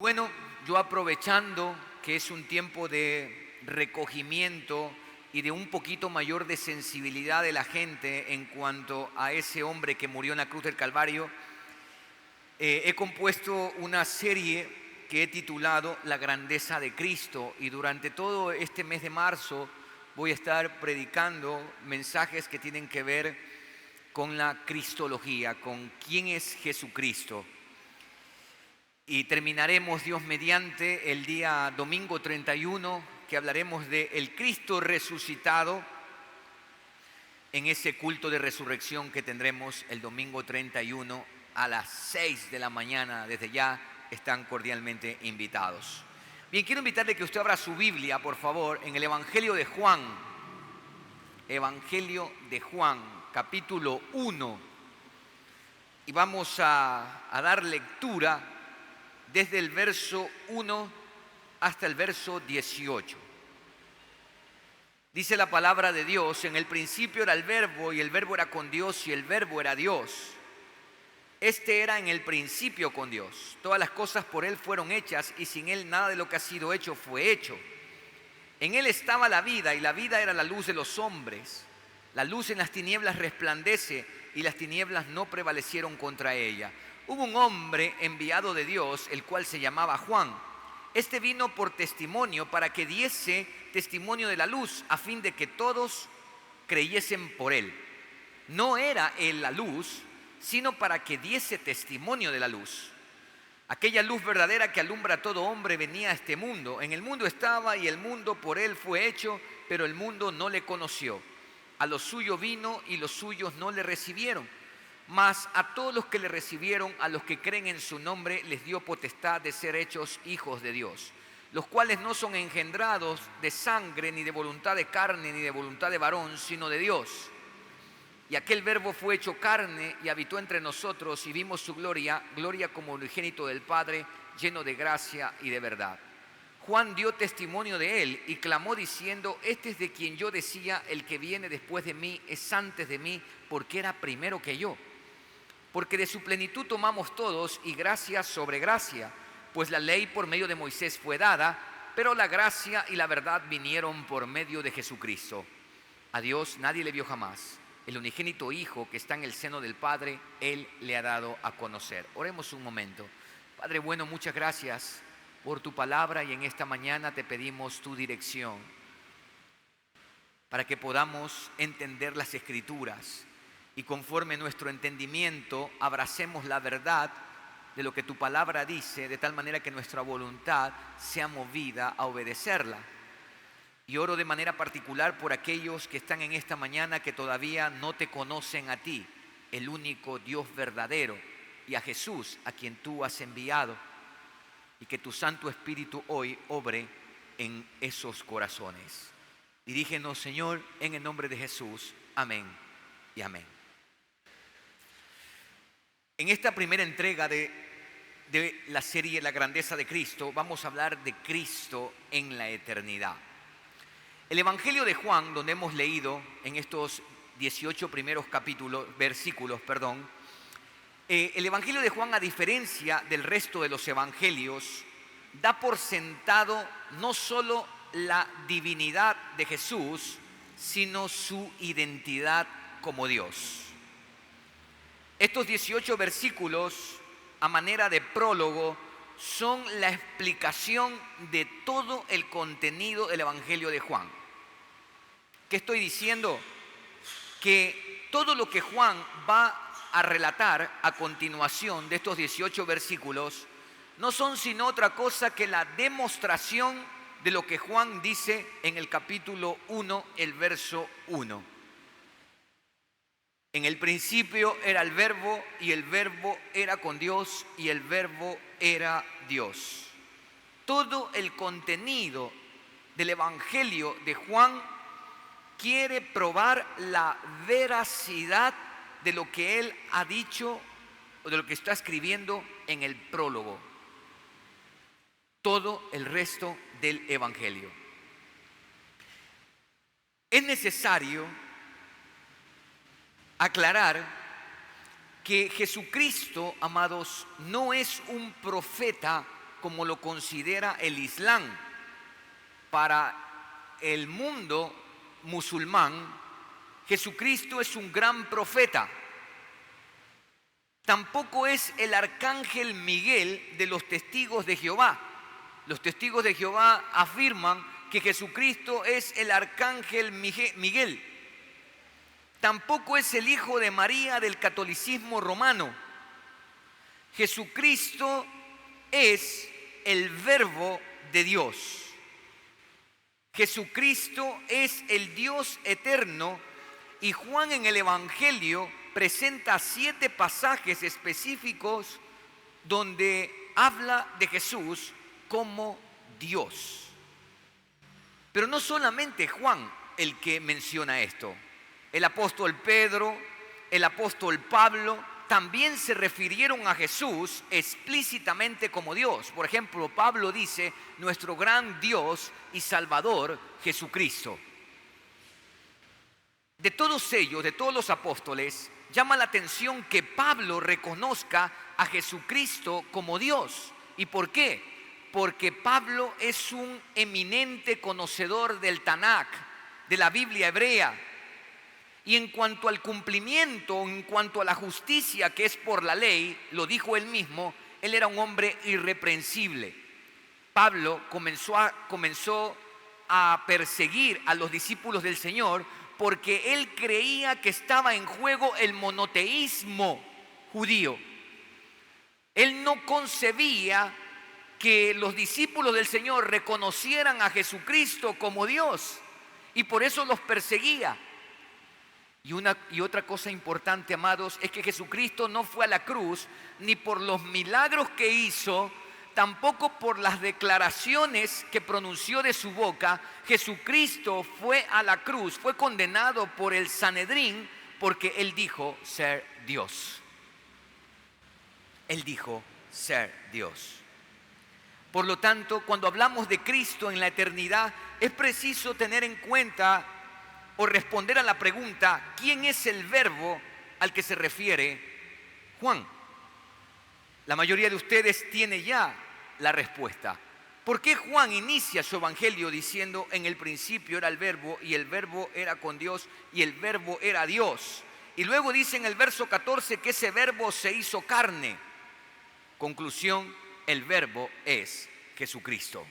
Bueno, yo aprovechando que es un tiempo de recogimiento y de un poquito mayor de sensibilidad de la gente en cuanto a ese hombre que murió en la cruz del Calvario, he compuesto una serie que he titulado La grandeza de Cristo, y durante todo este mes de marzo voy a estar predicando mensajes que tienen que ver con la cristología, con quién es Jesucristo. Y terminaremos, Dios mediante, el día domingo 31, que hablaremos de el Cristo resucitado en ese culto de resurrección que tendremos el domingo 31 a las 6 de la mañana. Desde ya están cordialmente invitados. Bien, quiero invitarle que usted abra su Biblia, por favor, en el Evangelio de Juan. Evangelio de Juan, capítulo 1. Y vamos a dar lectura desde el verso 1 hasta el verso 18. Dice la palabra de Dios: en el principio era el Verbo, y el Verbo era con Dios, y el Verbo era Dios. Este era en el principio con Dios. Todas las cosas por Él fueron hechas, y sin Él nada de lo que ha sido hecho fue hecho. En Él estaba la vida, y la vida era la luz de los hombres. La luz en las tinieblas resplandece, y las tinieblas no prevalecieron contra ella. Hubo un hombre enviado de Dios, el cual se llamaba Juan. Este vino por testimonio, para que diese testimonio de la luz, a fin de que todos creyesen por él. No era él la luz, sino para que diese testimonio de la luz. Aquella luz verdadera que alumbra a todo hombre venía a este mundo. En el mundo estaba, y el mundo por él fue hecho, pero el mundo no le conoció. A lo suyo vino, y los suyos no le recibieron. Mas a todos los que le recibieron, a los que creen en su nombre, les dio potestad de ser hechos hijos de Dios, los cuales no son engendrados de sangre, ni de voluntad de carne, ni de voluntad de varón, sino de Dios. Y aquel Verbo fue hecho carne y habitó entre nosotros, y vimos su gloria, gloria como unigénito del Padre, lleno de gracia y de verdad. Juan dio testimonio de él y clamó diciendo: este es de quien yo decía, el que viene después de mí es antes de mí, porque era primero que yo. Porque de su plenitud tomamos todos, y gracia sobre gracia, pues la ley por medio de Moisés fue dada, pero la gracia y la verdad vinieron por medio de Jesucristo. A Dios nadie le vio jamás. El unigénito Hijo que está en el seno del Padre, Él le ha dado a conocer. Oremos un momento. Padre bueno, muchas gracias por tu palabra, y en esta mañana te pedimos tu dirección para que podamos entender las Escrituras, y conforme nuestro entendimiento abracemos la verdad de lo que tu palabra dice, de tal manera que nuestra voluntad sea movida a obedecerla. Y oro de manera particular por aquellos que están en esta mañana que todavía no te conocen a ti, el único Dios verdadero, y a Jesús, a quien tú has enviado, y que tu Santo Espíritu hoy obre en esos corazones. Dirígenos, Señor, en el nombre de Jesús. Amén y amén. En esta primera entrega de la serie La grandeza de Cristo, vamos a hablar de Cristo en la eternidad. El Evangelio de Juan, donde hemos leído en estos 18 primeros versículos, el Evangelio de Juan, a diferencia del resto de los evangelios, da por sentado no solo la divinidad de Jesús, sino su identidad como Dios. Estos 18 versículos, a manera de prólogo, son la explicación de todo el contenido del Evangelio de Juan. ¿Qué estoy diciendo? Que todo lo que Juan va a relatar a continuación de estos 18 versículos no son sino otra cosa que la demostración de lo que Juan dice en el capítulo 1, el verso 1. En el principio era el Verbo, y el Verbo era con Dios, y el Verbo era Dios. Todo el contenido del Evangelio de Juan quiere probar la veracidad de lo que él ha dicho, o de lo que está escribiendo en el prólogo. Todo el resto del Evangelio. Es necesario aclarar que Jesucristo, amados, no es un profeta como lo considera el Islam. Para el mundo musulmán, Jesucristo es un gran profeta. Tampoco es el arcángel Miguel de los testigos de Jehová. Los testigos de Jehová afirman que Jesucristo es el arcángel Miguel. Tampoco es el hijo de María del catolicismo romano. Jesucristo es el Verbo de Dios. Jesucristo es el Dios eterno, y Juan en el Evangelio presenta 7 pasajes específicos donde habla de Jesús como Dios. Pero no solamente Juan el que menciona esto. El apóstol Pedro, el apóstol Pablo también se refirieron a Jesús explícitamente como Dios. Por ejemplo, Pablo dice: nuestro gran Dios y Salvador, Jesucristo. De todos ellos, de todos los apóstoles, llama la atención que Pablo reconozca a Jesucristo como Dios. ¿Y por qué? Porque Pablo es un eminente conocedor del Tanakh, de la Biblia hebrea. Y en cuanto al cumplimiento, en cuanto a la justicia que es por la ley, lo dijo él mismo, él era un hombre irreprensible. Pablo comenzó a perseguir a los discípulos del Señor porque él creía que estaba en juego el monoteísmo judío. Él no concebía que los discípulos del Señor reconocieran a Jesucristo como Dios, y por eso los perseguía. Y otra cosa importante, amados, es que Jesucristo no fue a la cruz ni por los milagros que hizo, tampoco por las declaraciones que pronunció de su boca. Jesucristo fue a la cruz, fue condenado por el Sanedrín porque él dijo ser Dios. Él dijo ser Dios. Por lo tanto, cuando hablamos de Cristo en la eternidad, es preciso tener en cuenta o responder a la pregunta: ¿quién es el Verbo al que se refiere Juan? La mayoría de ustedes tiene ya la respuesta. ¿Por qué Juan inicia su evangelio diciendo: en el principio era el Verbo, y el Verbo era con Dios, y el Verbo era Dios? Y luego dice en el verso 14 que ese Verbo se hizo carne. Conclusión: el Verbo es Jesucristo.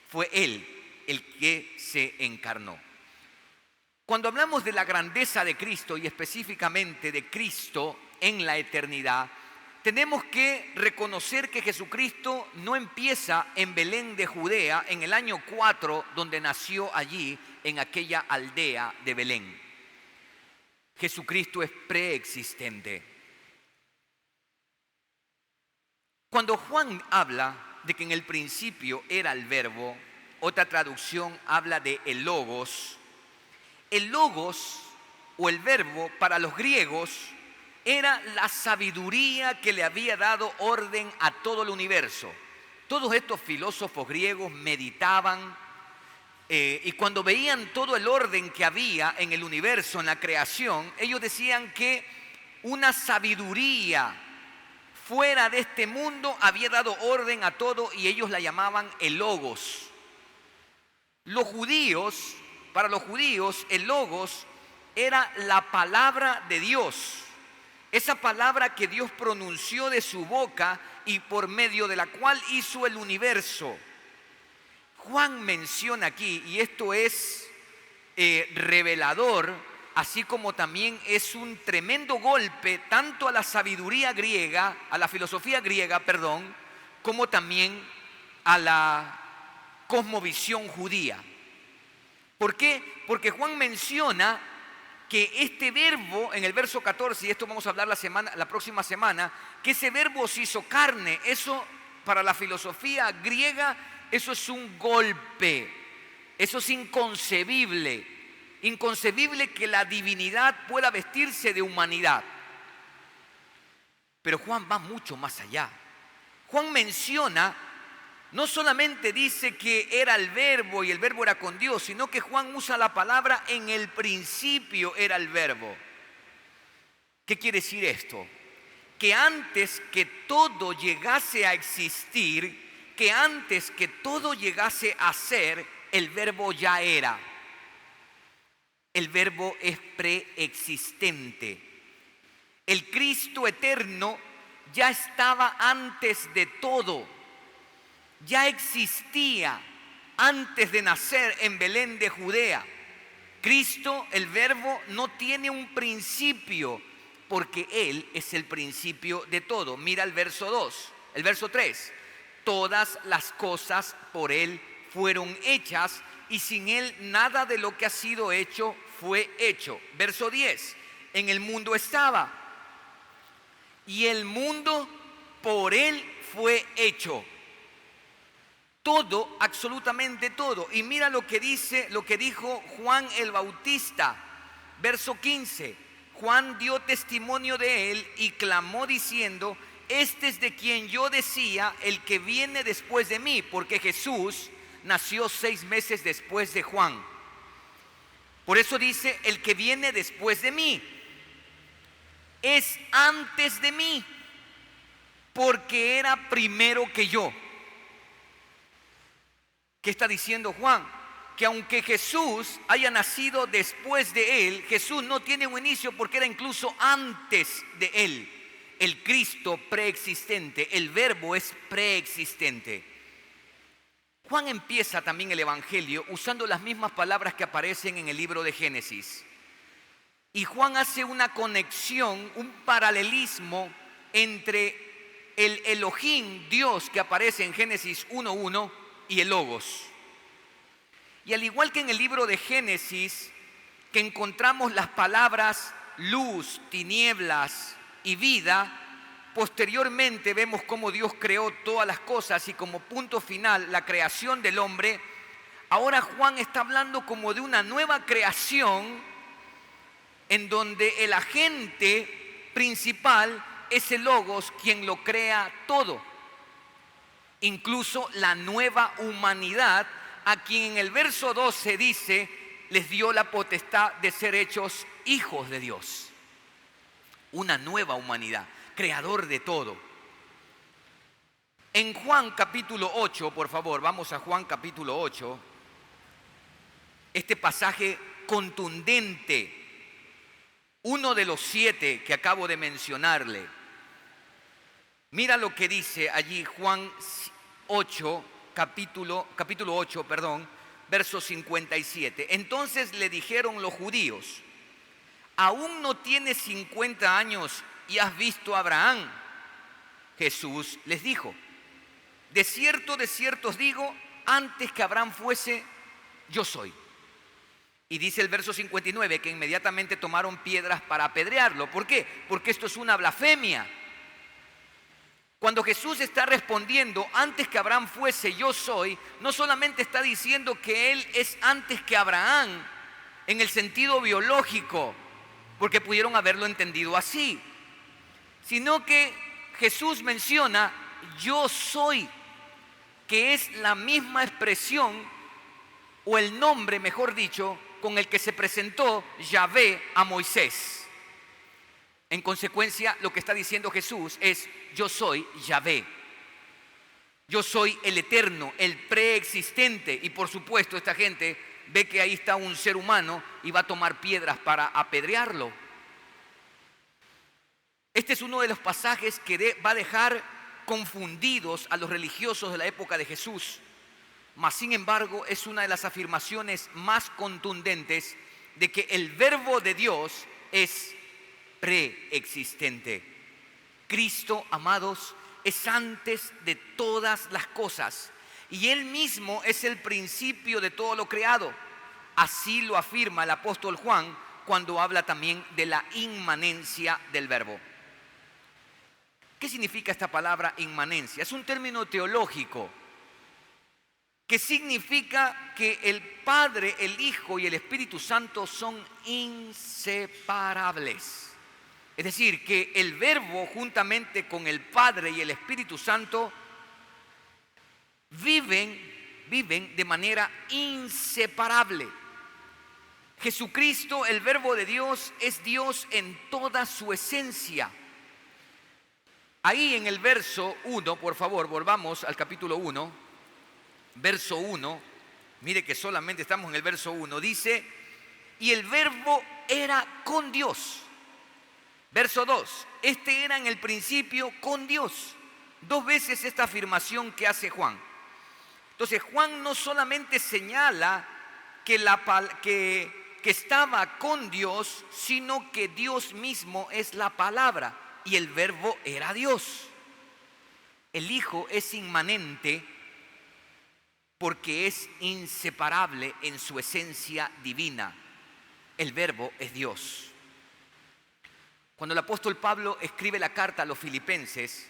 Fue Él el que se encarnó. Cuando hablamos de la grandeza de Cristo, y específicamente de Cristo en la eternidad, tenemos que reconocer que Jesucristo no empieza en Belén de Judea en el año 4, donde nació allí en aquella aldea de Belén. Jesucristo es preexistente. Cuando Juan habla de que en el principio era el Verbo, otra traducción habla de el Logos. El Logos o el Verbo para los griegos era la sabiduría que le había dado orden a todo el universo. Todos estos filósofos griegos meditaban y cuando veían todo el orden que había en el universo, en la creación, ellos decían que una sabiduría fuera de este mundo había dado orden a todo, y ellos la llamaban el Logos. Para los judíos, el Logos era la palabra de Dios. Esa palabra que Dios pronunció de su boca y por medio de la cual hizo el universo. Juan menciona aquí, y esto es revelador, así como también es un tremendo golpe tanto a la sabiduría griega, a la filosofía griega, como también a la cosmovisión judía. ¿Por qué? Porque Juan menciona que este verbo, en el verso 14, y esto vamos a hablar la próxima semana, que ese verbo se hizo carne. Eso para la filosofía griega, eso es un golpe, eso es inconcebible. Inconcebible que la divinidad pueda vestirse de humanidad. Pero Juan va mucho más allá. Juan menciona, no solamente dice que era el Verbo y el Verbo era con Dios, sino que Juan usa la palabra en el principio era el Verbo. ¿Qué quiere decir esto? Que antes que todo llegase a existir, que antes que todo llegase a ser, el verbo ya era. El verbo es preexistente. El Cristo eterno ya estaba antes de todo. Ya existía antes de nacer en Belén de Judea. Cristo, el verbo, no tiene un principio porque Él es el principio de todo. Mira el verso 3. Todas las cosas por Él fueron hechas y sin Él nada de lo que ha sido hecho fue hecho. Verso 10. En el mundo estaba y el mundo por Él fue hecho. Todo, absolutamente todo. Y mira lo que dijo Juan el Bautista, verso 15. Juan dio testimonio de él y clamó diciendo: este es de quien yo decía, el que viene después de mí, porque Jesús nació 6 meses después de Juan. Por eso dice: el que viene después de mí es antes de mí, porque era primero que yo. ¿Qué está diciendo Juan? Que aunque Jesús haya nacido después de él, Jesús no tiene un inicio porque era incluso antes de él. El Cristo preexistente, el verbo es preexistente. Juan empieza también el Evangelio usando las mismas palabras que aparecen en el libro de Génesis. Y Juan hace una conexión, un paralelismo entre el Elohim, Dios, que aparece en Génesis 1:1, y el Logos. Y al igual que en el libro de Génesis, que encontramos las palabras luz, tinieblas y vida, posteriormente vemos cómo Dios creó todas las cosas y como punto final la creación del hombre. Ahora Juan está hablando como de una nueva creación en donde el agente principal es el Logos, quien lo crea todo. Incluso la nueva humanidad, a quien en el verso 12 dice, les dio la potestad de ser hechos hijos de Dios. Una nueva humanidad, creador de todo. En Juan capítulo 8, por favor, vamos a Juan capítulo 8. Este pasaje contundente, uno de los 7 que acabo de mencionarle. Mira lo que dice allí Juan 8, capítulo 8, verso 57. Entonces le dijeron los judíos: ¿aún no tienes 50 años y has visto a Abraham? Jesús les dijo: de cierto os digo, antes que Abraham fuese, yo soy. Y dice el verso 59 que inmediatamente tomaron piedras para apedrearlo. ¿Por qué? Porque esto es una blasfemia. Cuando Jesús está respondiendo, antes que Abraham fuese, yo soy, no solamente está diciendo que Él es antes que Abraham en el sentido biológico, porque pudieron haberlo entendido así, sino que Jesús menciona yo soy, que es la misma expresión o el nombre, mejor dicho, con el que se presentó Yahvé a Moisés. En consecuencia, lo que está diciendo Jesús es: yo soy Yahvé. Yo soy el eterno, el preexistente. Y por supuesto, esta gente ve que ahí está un ser humano y va a tomar piedras para apedrearlo. Este es uno de los pasajes que va a dejar confundidos a los religiosos de la época de Jesús. Mas, sin embargo, es una de las afirmaciones más contundentes de que el verbo de Dios es preexistente. Cristo, amados, es antes de todas las cosas y Él mismo es el principio de todo lo creado. Así lo afirma el apóstol Juan cuando habla también de la inmanencia del verbo. ¿Qué significa esta palabra inmanencia? Es un término teológico que significa que el Padre, el Hijo y el Espíritu Santo son inseparables. Es decir, que el verbo juntamente con el Padre y el Espíritu Santo viven de manera inseparable. Jesucristo, el verbo de Dios, es Dios en toda su esencia. Ahí en el verso 1, por favor, volvamos al capítulo 1, verso 1, mire que solamente estamos en el verso 1, dice, y el verbo era con Dios. Verso 2, este era en el principio con Dios. Dos veces esta afirmación que hace Juan. Entonces Juan no solamente señala que estaba con Dios, sino que Dios mismo es la palabra y el verbo era Dios. El Hijo es inmanente porque es inseparable en su esencia divina. El verbo es Dios. Cuando el apóstol Pablo escribe la carta a los filipenses,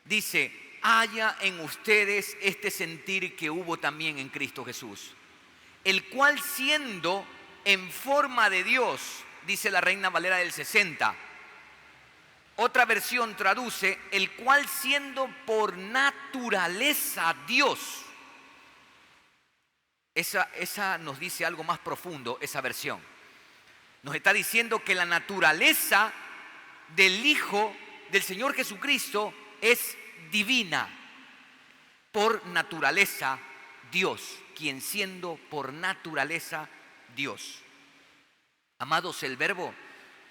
dice, haya en ustedes este sentir que hubo también en Cristo Jesús, el cual siendo en forma de Dios, dice la Reina Valera del 60, otra versión traduce, el cual siendo por naturaleza Dios. Esa nos dice algo más profundo, esa versión. Nos está diciendo que la naturaleza del Hijo del Señor Jesucristo es divina. Por naturaleza Dios, quien siendo por naturaleza Dios. Amados, el verbo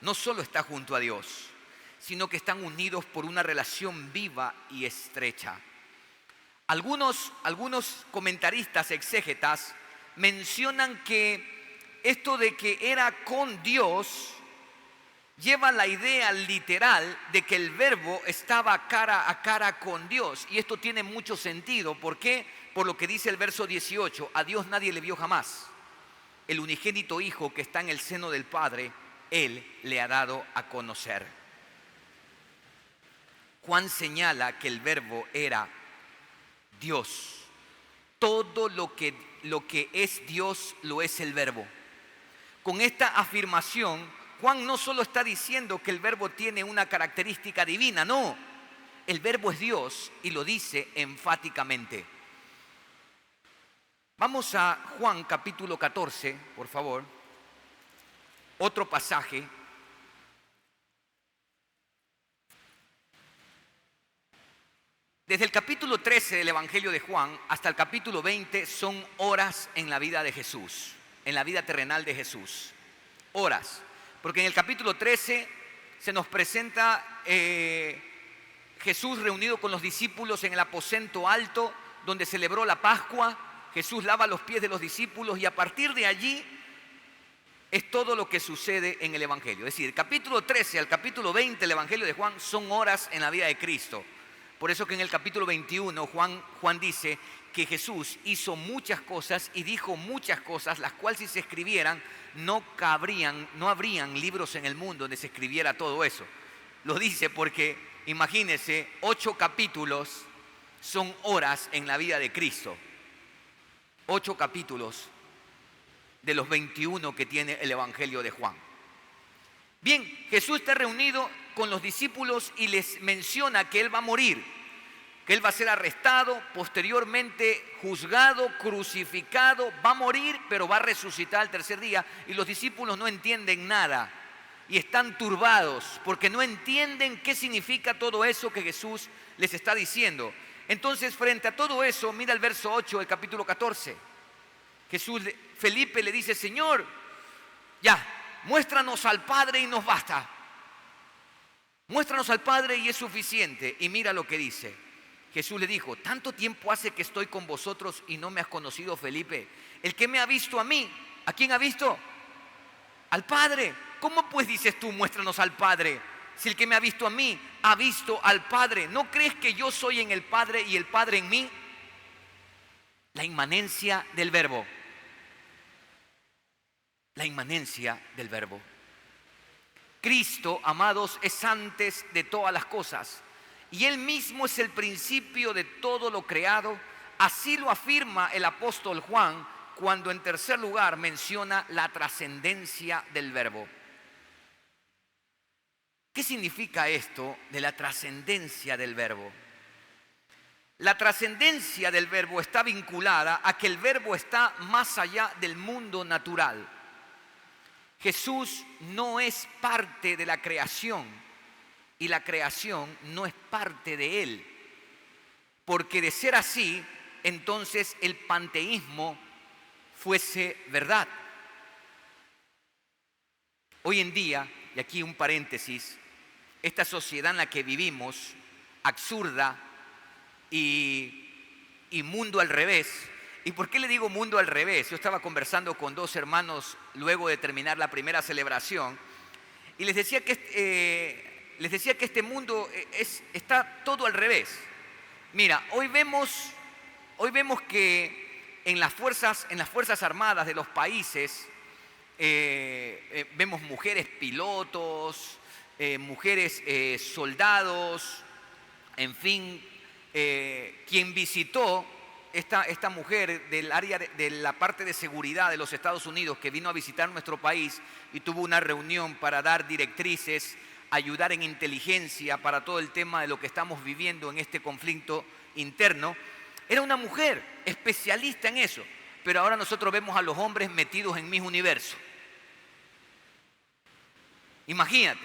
no solo está junto a Dios, sino que están unidos por una relación viva y estrecha. Algunos comentaristas exégetas mencionan que esto de que era con Dios lleva la idea literal de que el verbo estaba cara a cara con Dios. Y esto tiene mucho sentido. ¿Por qué? Por lo que dice el verso 18. A Dios nadie le vio jamás. El unigénito Hijo que está en el seno del Padre, Él le ha dado a conocer. Juan señala que el verbo era Dios. Todo lo que es Dios lo es el verbo. Con esta afirmación, Juan no solo está diciendo que el verbo tiene una característica divina, no. El verbo es Dios y lo dice enfáticamente. Vamos a Juan capítulo 14, por favor. Otro pasaje. Desde el capítulo 13 del Evangelio de Juan hasta el capítulo 20 son horas en la vida de Jesús, en la vida terrenal de Jesús. Horas. Porque en el capítulo 13 se nos presenta Jesús reunido con los discípulos en el aposento alto donde celebró la Pascua. Jesús lava los pies de los discípulos y a partir de allí es todo lo que sucede en el Evangelio. Es decir, el capítulo 13 al capítulo 20 del Evangelio de Juan son horas en la vida de Cristo. Por eso que en el capítulo 21 Juan dice que Jesús hizo muchas cosas y dijo muchas cosas, las cuales si se escribieran no habrían libros en el mundo donde se escribiera todo eso. Lo dice porque, imagínense, 8 capítulos son horas en la vida de Cristo. 8 capítulos de los 21 que tiene el Evangelio de Juan. Bien, Jesús está reunido con los discípulos y les menciona que Él va a morir, que Él va a ser arrestado, posteriormente juzgado, crucificado, va a morir, pero va a resucitar al tercer día. Y los discípulos no entienden nada y están turbados porque no entienden qué significa todo eso que Jesús les está diciendo. Entonces, frente a todo eso, mira el verso 8 del capítulo 14. Felipe le dice, Señor, ya, muéstranos al Padre y nos basta. Muéstranos al Padre y es suficiente. Y mira lo que dice. Jesús le dijo, tanto tiempo hace que estoy con vosotros y no me has conocido, Felipe. El que me ha visto a mí, ¿a quién ha visto? Al Padre. ¿Cómo pues dices tú, muéstranos al Padre? Si el que me ha visto a mí, ha visto al Padre. ¿No crees que yo soy en el Padre y el Padre en mí? La inmanencia del verbo. La inmanencia del verbo. Cristo, amados, es antes de todas las cosas. Y Él mismo es el principio de todo lo creado. Así lo afirma el apóstol Juan cuando en tercer lugar menciona la trascendencia del verbo. ¿Qué significa esto de la trascendencia del verbo? La trascendencia del verbo está vinculada a que el verbo está más allá del mundo natural. Jesús no es parte de la creación y la creación no es parte de Él. Porque de ser así, entonces el panteísmo fuese verdad. Hoy en día, y aquí un paréntesis, esta sociedad en la que vivimos, absurda y mundo al revés. ¿Y por qué le digo mundo al revés? Yo estaba conversando con dos hermanos luego de terminar la primera celebración y les decía que este mundo está todo al revés. Mira, hoy vemos que en las fuerzas armadas de los países vemos mujeres pilotos, mujeres soldados, en fin, quien visitó esta mujer del área de la parte de seguridad de los Estados Unidos que vino a visitar nuestro país y tuvo una reunión para dar directrices, ayudar en inteligencia para todo el tema de lo que estamos viviendo en este conflicto interno, era una mujer especialista en eso, pero ahora nosotros vemos a los hombres metidos en Miss Universo. Imagínate,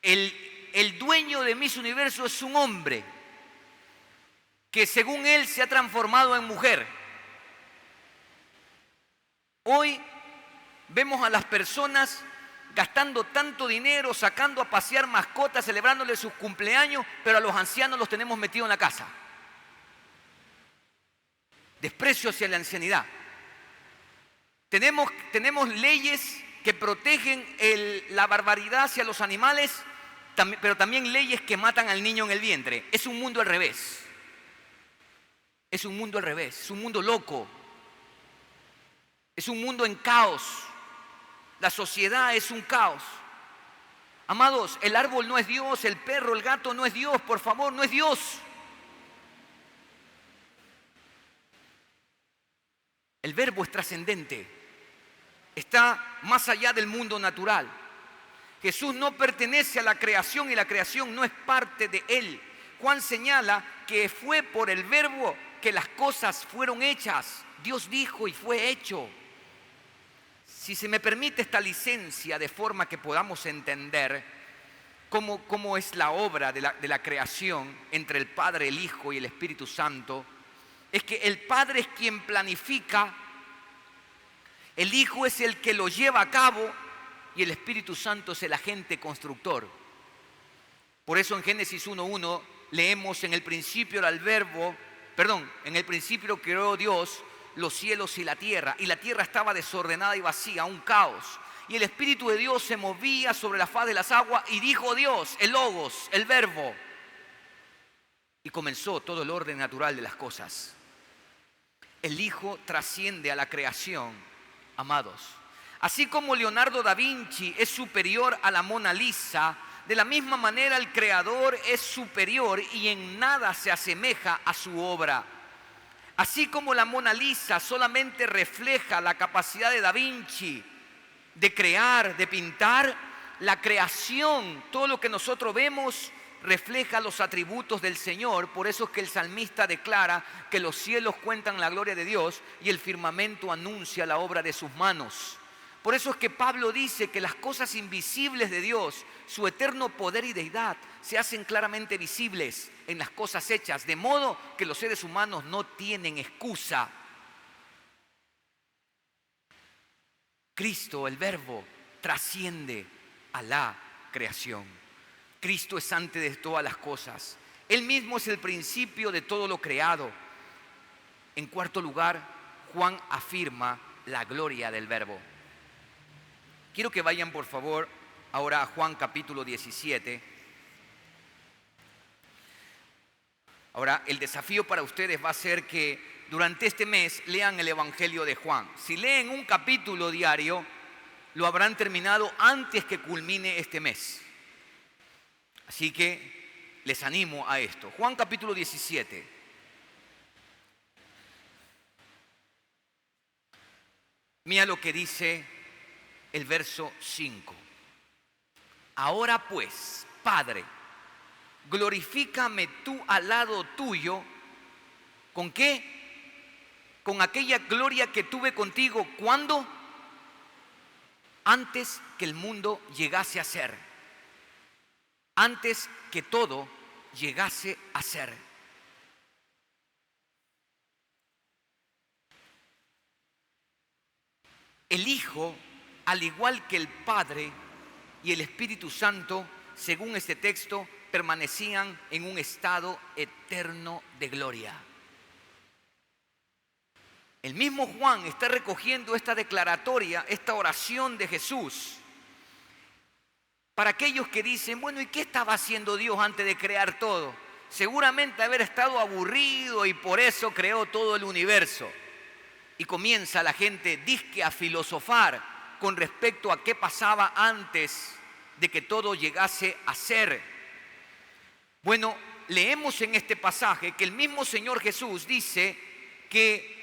el dueño de Miss Universo es un hombre que según él se ha transformado en mujer. Hoy vemos a las personas gastando tanto dinero, sacando a pasear mascotas, celebrándole sus cumpleaños, pero a los ancianos los tenemos metidos en la casa. Desprecio hacia la ancianidad. Tenemos leyes que protegen la barbaridad hacia los animales, pero también leyes que matan al niño en el vientre. Es un mundo al revés. Es un mundo al revés, es un mundo loco, es un mundo en caos. La sociedad es un caos. Amados, el árbol no es Dios, el perro, el gato no es Dios, por favor, no es Dios. El verbo es trascendente, está más allá del mundo natural. Jesús no pertenece a la creación y la creación no es parte de Él. Juan señala que fue por el verbo que las cosas fueron hechas. Dios dijo y fue hecho. Si se me permite esta licencia de forma que podamos entender cómo es la obra de la creación entre el Padre, el Hijo y el Espíritu Santo, es que el Padre es quien planifica, el Hijo es el que lo lleva a cabo y el Espíritu Santo es el agente constructor. Por eso en Génesis 1:1 leemos: en el principio era el verbo, en el principio creó Dios los cielos y la tierra estaba desordenada y vacía, un caos. Y el Espíritu de Dios se movía sobre la faz de las aguas y dijo Dios, el Logos, el verbo. Y comenzó todo el orden natural de las cosas. El Hijo trasciende a la creación, amados. Así como Leonardo da Vinci es superior a la Mona Lisa, de la misma manera el Creador es superior y en nada se asemeja a su obra. Así como la Mona Lisa solamente refleja la capacidad de Da Vinci de crear, de pintar, la creación, todo lo que nosotros vemos, refleja los atributos del Señor. Por eso es que el salmista declara que los cielos cuentan la gloria de Dios y el firmamento anuncia la obra de sus manos. Por eso es que Pablo dice que las cosas invisibles de Dios, su eterno poder y deidad, se hacen claramente visibles en las cosas hechas, de modo que los seres humanos no tienen excusa. Cristo, el Verbo, trasciende a la creación. Cristo es antes de todas las cosas. Él mismo es el principio de todo lo creado. En cuarto lugar, Juan afirma la gloria del Verbo. Quiero que vayan por favor ahora a Juan capítulo 17. Ahora, el desafío para ustedes va a ser que durante este mes lean el Evangelio de Juan. Si leen un capítulo diario, lo habrán terminado antes que culmine este mes. Así que les animo a esto. Juan capítulo 17. Mira lo que dice el verso 5. Ahora pues, Padre, glorifícame tú al lado tuyo. ¿Con qué? Con aquella gloria que tuve contigo. ¿Cuándo? Antes que el mundo llegase a ser. antes que todo llegase a ser. El Hijo, al igual que el Padre y el Espíritu Santo, según este texto, permanecían en un estado eterno de gloria. El mismo Juan está recogiendo esta declaratoria, esta oración de Jesús, para aquellos que dicen, bueno, ¿y qué estaba haciendo Dios antes de crear todo? Seguramente haber estado aburrido y por eso creó todo el universo. Y comienza la gente dizque a filosofar con respecto a qué pasaba antes de que todo llegase a ser. Bueno, leemos en este pasaje que el mismo Señor Jesús dice que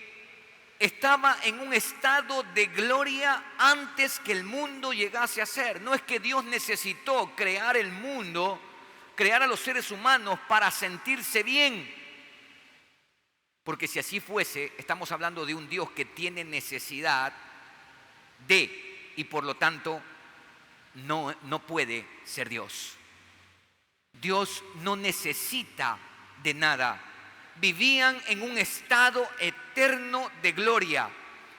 estaba en un estado de gloria antes que el mundo llegase a ser. No es que Dios necesitó crear el mundo, crear a los seres humanos para sentirse bien. Porque si así fuese, estamos hablando de un Dios que tiene necesidad de, y por lo tanto no puede ser Dios. Dios no necesita de nada. Vivían en un estado eterno de gloria.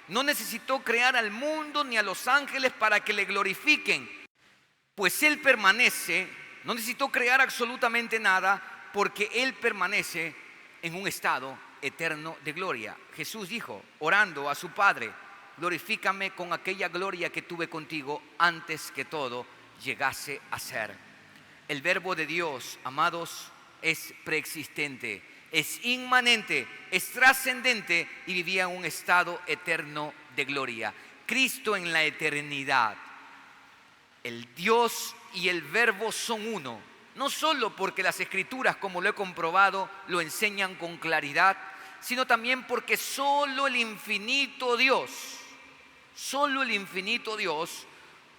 No necesitó crear al mundo ni a los ángeles para que le glorifiquen, pues Él permanece, no necesitó crear absolutamente nada, porque Él permanece en un estado eterno de gloria. Jesús dijo, orando a su Padre, glorifícame con aquella gloria que tuve contigo antes que todo llegase a ser. El verbo de Dios, amados, es preexistente, es inmanente, es trascendente y vivía en un estado eterno de gloria. Cristo en la eternidad. El Dios y el verbo son uno, no solo porque las Escrituras, como lo he comprobado, lo enseñan con claridad, sino también porque solo el infinito Dios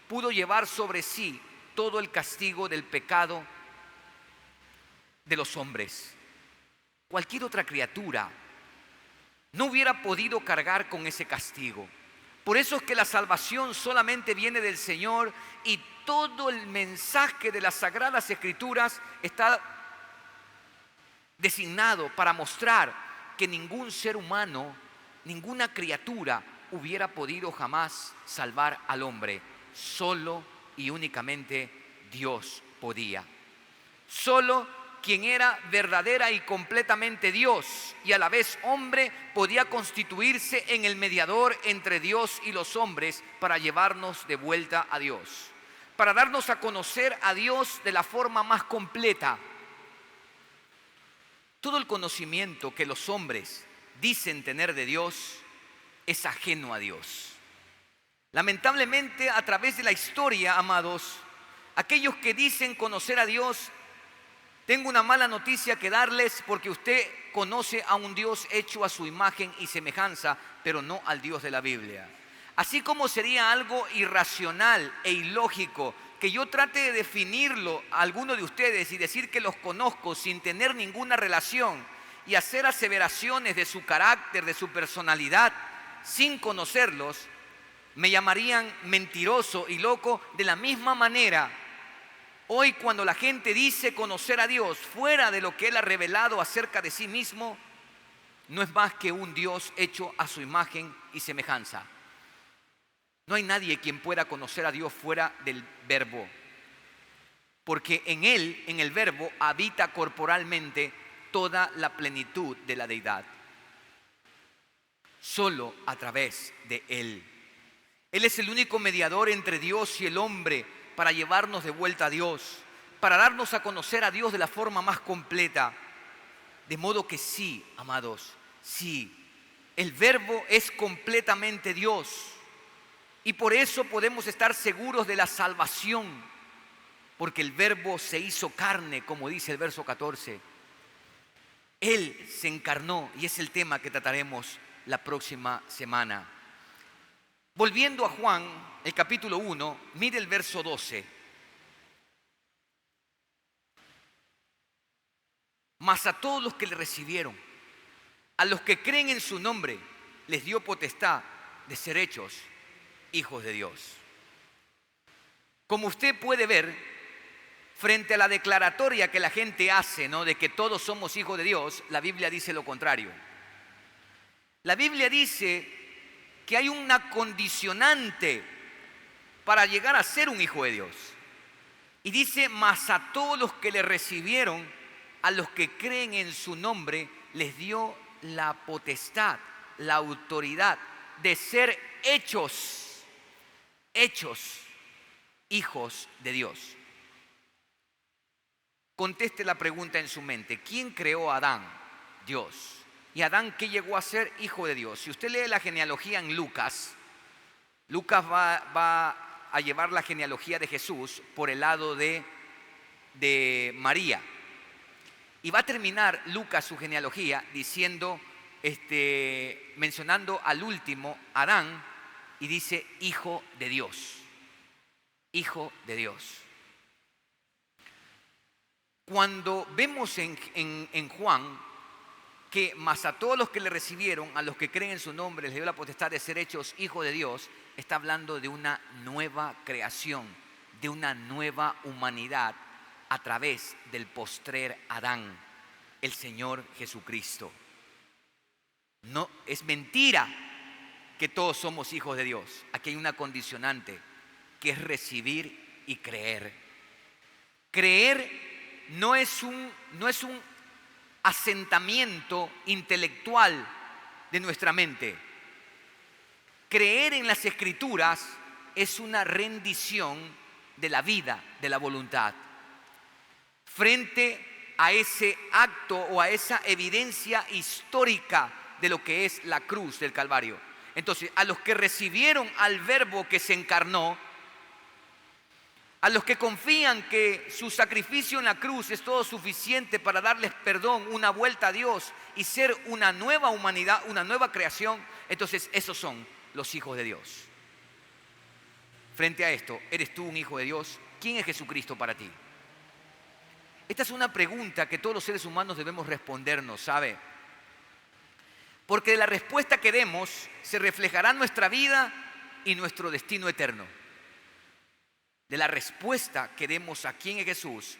pudo llevar sobre sí todo el castigo del pecado de los hombres. Cualquier otra criatura no hubiera podido cargar con ese castigo. Por eso es que la salvación solamente viene del Señor y todo el mensaje de las Sagradas Escrituras está designado para mostrar que ningún ser humano, ninguna criatura hubiera podido jamás salvar al hombre. Solo y únicamente Dios podía. Solo quien era verdadera y completamente Dios y a la vez hombre podía constituirse en el mediador entre Dios y los hombres para llevarnos de vuelta a Dios, para darnos a conocer a Dios de la forma más completa. Todo el conocimiento que los hombres dicen tener de Dios es ajeno a Dios. Lamentablemente, a través de la historia, amados, aquellos que dicen conocer a Dios, tengo una mala noticia que darles, porque usted conoce a un Dios hecho a su imagen y semejanza, pero no al Dios de la Biblia. Así como sería algo irracional e ilógico que yo trate de definirlo a alguno de ustedes y decir que los conozco sin tener ninguna relación y hacer aseveraciones de su carácter, de su personalidad, sin conocerlos, me llamarían mentiroso y loco. De la misma manera, hoy cuando la gente dice conocer a Dios fuera de lo que Él ha revelado acerca de sí mismo, no es más que un Dios hecho a su imagen y semejanza. No hay nadie quien pueda conocer a Dios fuera del Verbo, porque en Él, en el Verbo, habita corporalmente toda la plenitud de la deidad. Solo a través de Él. Él es el único mediador entre Dios y el hombre para llevarnos de vuelta a Dios, para darnos a conocer a Dios de la forma más completa. De modo que sí, amados, sí, el Verbo es completamente Dios. Y por eso podemos estar seguros de la salvación, porque el Verbo se hizo carne, como dice el verso 14. Él se encarnó y es el tema que trataremos la próxima semana. Volviendo a Juan, el capítulo 1, mire el verso 12. Mas a todos los que le recibieron, a los que creen en su nombre, les dio potestad de ser hechos hijos de Dios. Como usted puede ver, Frente a la declaratoria que la gente hace, ¿no?, de que todos somos hijos de Dios, la Biblia dice lo contrario. La Biblia dice que hay una condicionante para llegar a ser un hijo de Dios. Y dice: mas a todos los que le recibieron, a los que creen en su nombre, les dio la potestad, la autoridad de ser hechos hijos de Dios. Conteste la pregunta en su mente: ¿quién creó a Adán? Dios. ¿Y Adán qué llegó a ser? Hijo de Dios. Si usted lee la genealogía en Lucas, Lucas va a llevar la genealogía de Jesús por el lado de María. Y va a terminar Lucas su genealogía diciendo, mencionando al último, Adán, y dice: hijo de Dios. Hijo de Dios. Cuando vemos en Juan que mas a todos los que le recibieron, a los que creen en su nombre, les dio la potestad de ser hechos hijos de Dios, está hablando de una nueva creación, de una nueva humanidad a través del postrer Adán, el Señor Jesucristo. No es mentira que todos somos hijos de Dios. Aquí hay una condicionante, que es recibir y creer. Creer no es un asentamiento intelectual de nuestra mente. Creer en las Escrituras es una rendición de la vida, de la voluntad, frente a ese acto o a esa evidencia histórica de lo que es la cruz del Calvario. Entonces, a los que recibieron al Verbo que se encarnó, a los que confían que su sacrificio en la cruz es todo suficiente para darles perdón, una vuelta a Dios y ser una nueva humanidad, una nueva creación, entonces esos son los hijos de Dios. Frente a esto, ¿eres tú un hijo de Dios? ¿Quién es Jesucristo para ti? Esta es una pregunta que todos los seres humanos debemos respondernos, ¿sabe? Porque de la respuesta que demos se reflejará nuestra vida y nuestro destino eterno. De la respuesta que demos a quién es Jesús,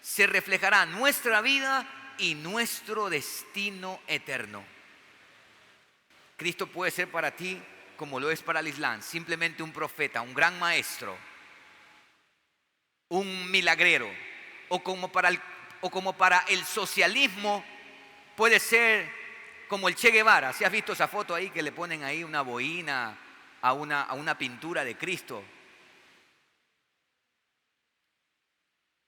se reflejará nuestra vida y nuestro destino eterno. Cristo puede ser para ti, como lo es para el Islam, simplemente un profeta, un gran maestro, un milagrero, o como para el socialismo puede ser como el Che Guevara. ¿Si has visto esa foto ahí que le ponen ahí una boina a una pintura de Cristo?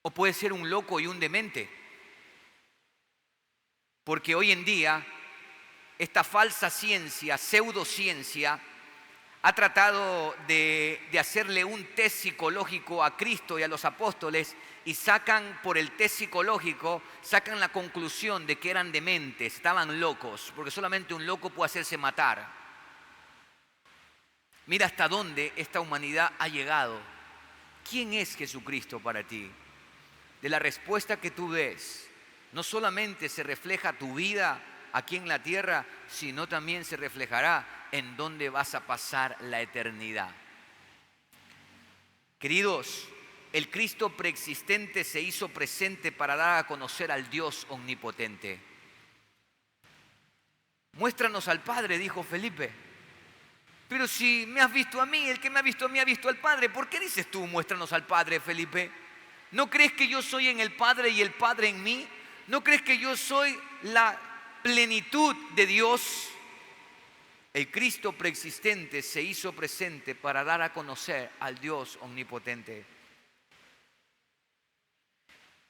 O puede ser un loco y un demente. Porque hoy en día esta falsa ciencia, pseudociencia, ha tratado de hacerle un test psicológico a Cristo y a los apóstoles, y sacan por el test psicológico, sacan la conclusión de que eran dementes, estaban locos, porque solamente un loco puede hacerse matar. Mira hasta dónde esta humanidad ha llegado. ¿Quién es Jesucristo para ti? De la respuesta que tú des, no solamente se refleja tu vida aquí en la tierra, sino también se reflejará en dónde vas a pasar la eternidad. Queridos, el Cristo preexistente se hizo presente para dar a conocer al Dios omnipotente. Muéstranos al Padre, dijo Felipe. Pero si me has visto a mí, el que me ha visto a mí ha visto al Padre. ¿Por qué dices tú, muéstranos al Padre, Felipe? ¿No crees que yo soy en el Padre y el Padre en mí? ¿No crees que yo soy la plenitud de Dios? El Cristo preexistente se hizo presente para dar a conocer al Dios omnipotente.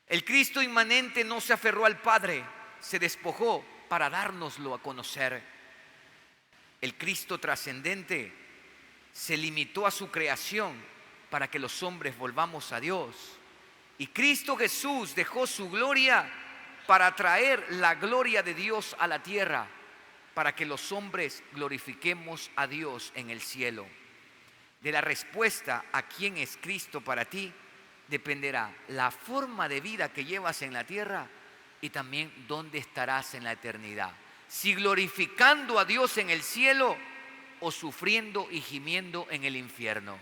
El Cristo inmanente no se aferró al Padre, se despojó para dárnoslo a conocer. El Cristo trascendente se limitó a su creación para que los hombres volvamos a Dios. Y Cristo Jesús dejó su gloria para traer la gloria de Dios a la tierra, para que los hombres glorifiquemos a Dios en el cielo. De la respuesta a quién es Cristo para ti dependerá la forma de vida que llevas en la tierra y también dónde estarás en la eternidad. Si glorificando a Dios en el cielo o sufriendo y gimiendo en el infierno.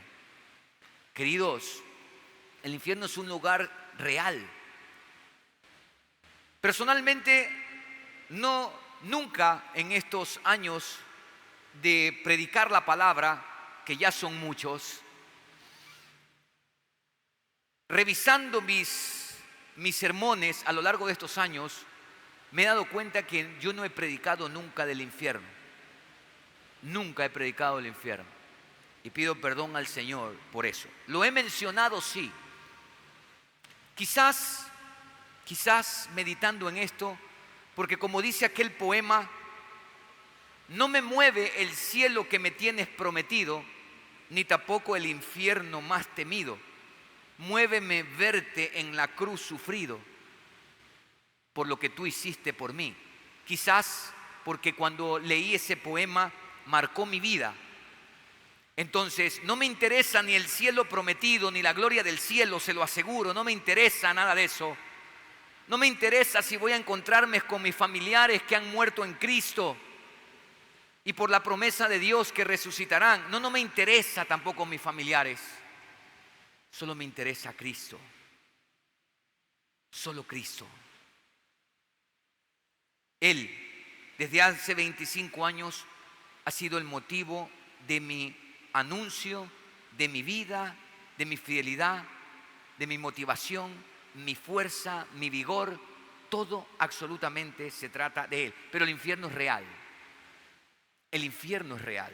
Queridos, el infierno es un lugar real. Personalmente, nunca en estos años de predicar la palabra, que ya son muchos, revisando mis sermones a lo largo de estos años, me he dado cuenta que yo no he predicado nunca del infierno. Nunca he predicado del infierno. Y pido perdón al Señor por eso. Lo he mencionado, sí. Quizás meditando en esto, porque como dice aquel poema, no me mueve el cielo que me tienes prometido, ni tampoco el infierno más temido. Muéveme verte en la cruz sufrido por lo que tú hiciste por mí. Quizás porque cuando leí ese poema marcó mi vida. Entonces no me interesa ni el cielo prometido, ni la gloria del cielo, se lo aseguro. No me interesa nada de eso. No me interesa si voy a encontrarme con mis familiares que han muerto en Cristo y por la promesa de Dios que resucitarán. No me interesa tampoco mis familiares. Solo me interesa Cristo. Solo Cristo. Él, desde hace 25 años, ha sido el motivo de mi anuncio, de mi vida, de mi fidelidad, de mi motivación, mi fuerza, mi vigor. Todo absolutamente se trata de Él. Pero el infierno es real. El infierno es real.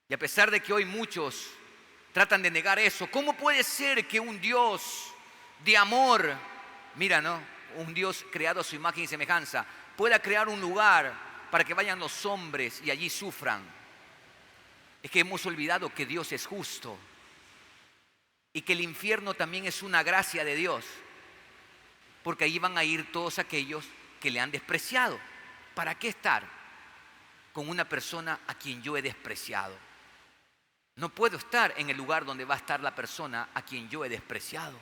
Y a pesar de que hoy muchos tratan de negar eso, ¿cómo puede ser que un Dios de amor, mira, ¿no? Un Dios creado a su imagen y semejanza, pueda crear un lugar para que vayan los hombres y allí sufran? Es que hemos olvidado que Dios es justo y que el infierno también es una gracia de Dios, porque allí van a ir todos aquellos que le han despreciado. ¿Para qué estar con una persona a quien yo he despreciado? No puedo estar en el lugar donde va a estar la persona a quien yo he despreciado.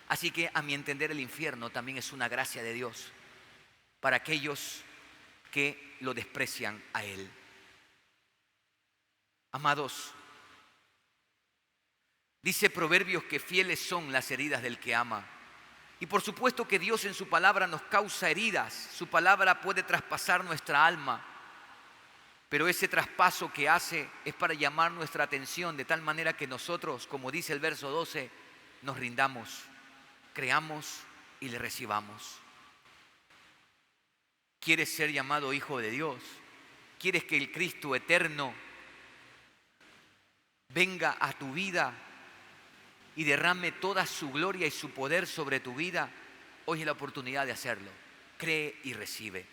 Así que a mi entender el infierno también es una gracia de Dios para aquellos que lo desprecian a Él. Amados, dice Proverbios que fieles son las heridas del que ama. Y por supuesto que Dios en su palabra nos causa heridas. Su palabra puede traspasar nuestra alma. Pero ese traspaso que hace es para llamar nuestra atención de tal manera que nosotros, como dice el verso 12, nos rindamos, creamos y le recibamos. ¿Quieres ser llamado hijo de Dios? ¿Quieres que el Cristo eterno venga a tu vida y derrame toda su gloria y su poder sobre tu vida? Hoy es la oportunidad de hacerlo. Cree y recibe.